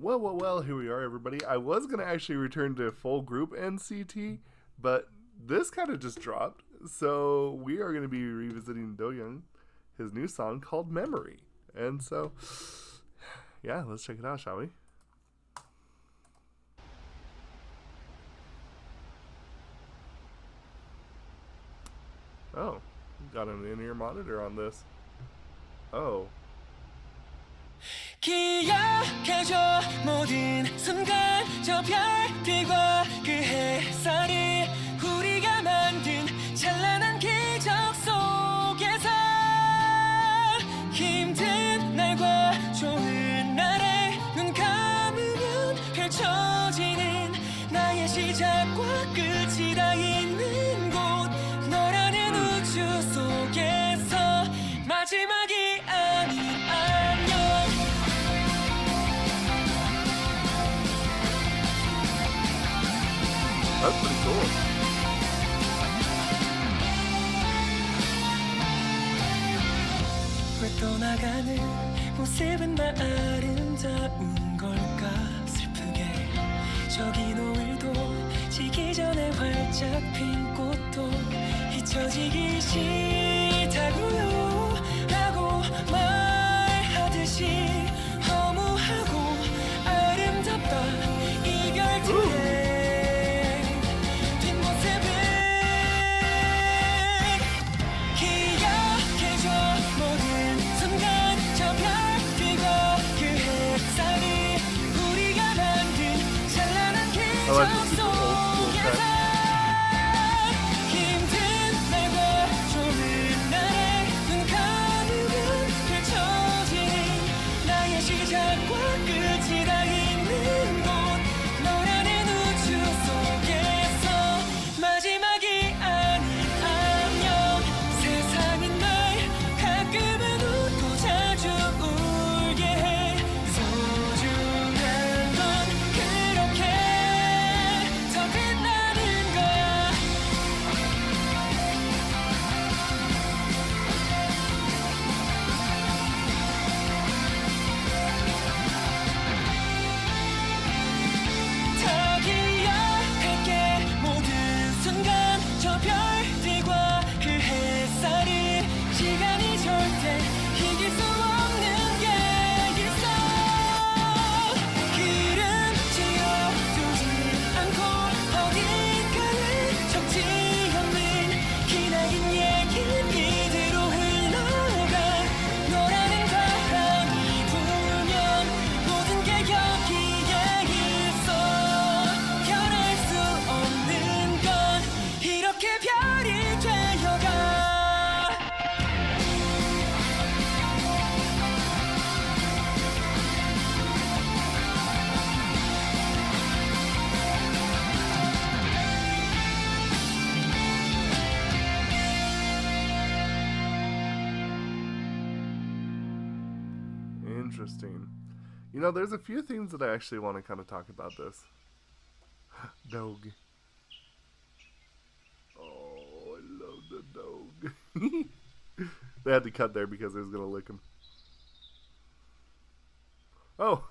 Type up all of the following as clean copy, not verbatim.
Well, here we are, everybody. I was going to actually return to full group NCT, but this kind of just dropped. So we are going to be revisiting Doyoung, his new song called Memory. And so, yeah, let's check it out, shall we? Oh, got an in-ear monitor on this. Oh. 기억해줘 모든 순간 저 별들과 그 햇살이 우리가 만든 찬란한 기적 속에서 힘든 날과 좋은 날에 눈 감으면 펼쳐지는 나의 시작과 끝이 다 있는 곳 너라는 우주 속에서 마지막이 아닌 안녕. That's pretty cool. 왜 떠나가는 모습은 나 아름다운 걸까 슬프게 저기 노을도 지기 전에 활짝 핀 꽃도 잊혀지기 싫다고요 라고 말하듯이 허무하고 아름답다 이별 뒤에 I like the super old school cut. Interesting. You know, there's a few things that I actually want to kind of talk about this. Dog. Oh, I love the dog. They had to cut there because they was going to lick him. Oh.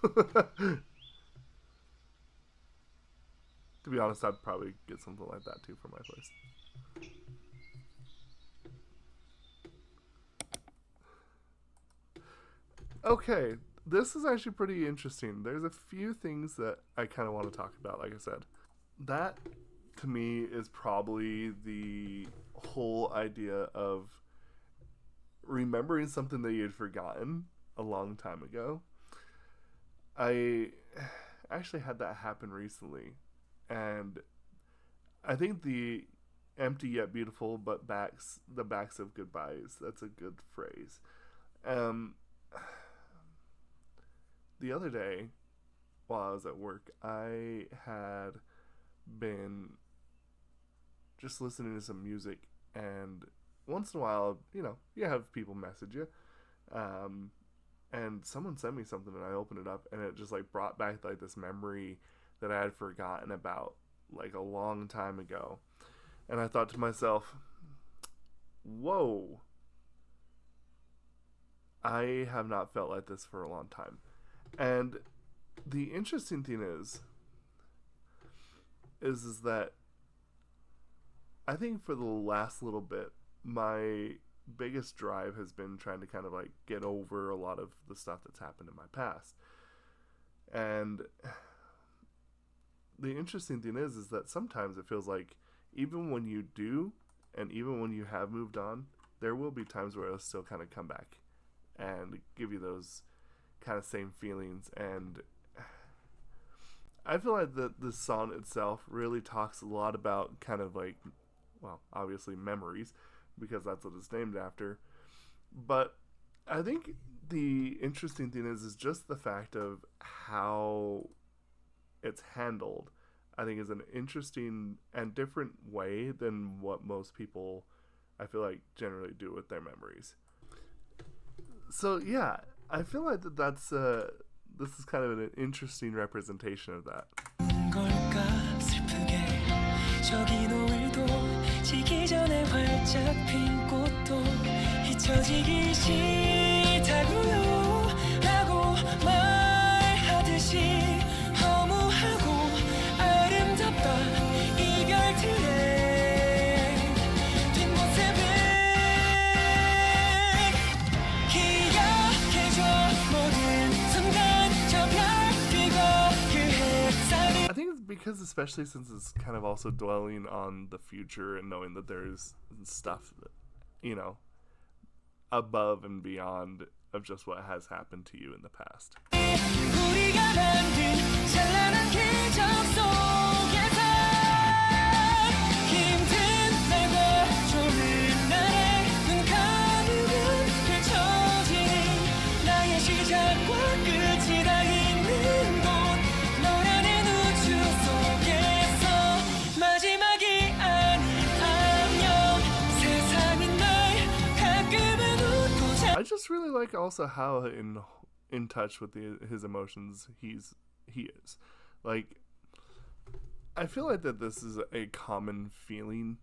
To be honest, I'd probably get something like that too for my place. Okay, this is actually pretty interesting. There's a few things that I kind of want to talk about, like I said. That, to me, is probably the whole idea of remembering something that you had forgotten a long time ago. I actually had that happen recently, and I think the empty yet beautiful but the backs of goodbyes, that's a good phrase. The other day, while I was at work, I had been just listening to some music, and once in a while, you know, you have people message you, and someone sent me something, and I opened it up, and it just, like, brought back, like, this memory that I had forgotten about, like, a long time ago, and I thought to myself, whoa, I have not felt like this for a long time. And the interesting thing is that I think for the last little bit, my biggest drive has been trying to kind of like get over a lot of the stuff that's happened in my past. And the interesting thing is that sometimes it feels like even when you do, and even when you have moved on, there will be times where it'll still kind of come back and give you those kind of same feelings. And I feel like the song itself really talks a lot about kind of like, well, obviously memories, because that's what it's named after. But I think the interesting thing is just the fact of how it's handled. I think is an interesting and different way than what most people, I feel like, generally do with their memories. So yeah, I feel like that's this is kind of an interesting representation of that. 걸까 슬프게 저기 노을도 지기 전에 활짝 핀 꽃도 잊혀지기 싫다고요 라고 말하듯이 허무하고 아름답다 이별들의 뒷모습을 기억해줘 모든 순간 저 별빛과 그 햇살이 I think it's because, especially since it's kind of also dwelling on the future and knowing that there's stuff that, you know, above and beyond of just what has happened to you in the past. 우리가 만든 찬란한 기적 속에서 힘든 날과 좋은 날에 눈 감으면 펼쳐지는 나의 시작과 끝이 다 있는 곳 너라는 우주 속에서 마지막이 아닌 안녕 세상은 날 가끔은 웃고 I just really like also how in touch with his emotions he is. Like, I feel like that this is a common feeling.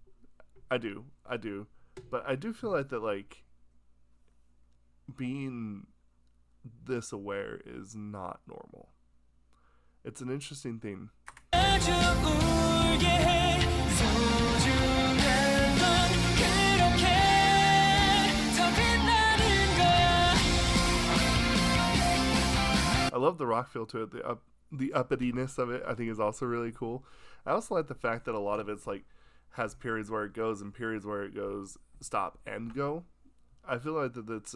I do, but I do feel like that, like, being this aware is not normal. It's an interesting thing. 아주 울게 해 소중한 건 그렇게 더 빛나는 거야 I love the rock feel to it. The uppityness of it, I think, is also really cool. I also like the fact that a lot of it's like has periods where it goes and periods where it goes stop and go. I feel like that's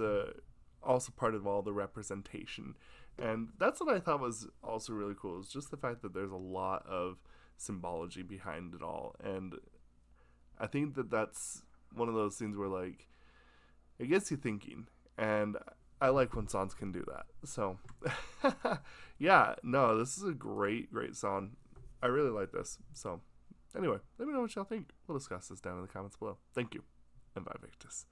also part of all the representation, and that's what I thought was also really cool. Is just the fact that there's a lot of symbology behind it all, and I think that that's one of those things where, like, it gets you thinking, and I like when songs can do that. So, yeah, no, this is a great song. I really like this. So, anyway, let me know what y'all think. We'll discuss this down in the comments below. Thank you, and bye, Victus.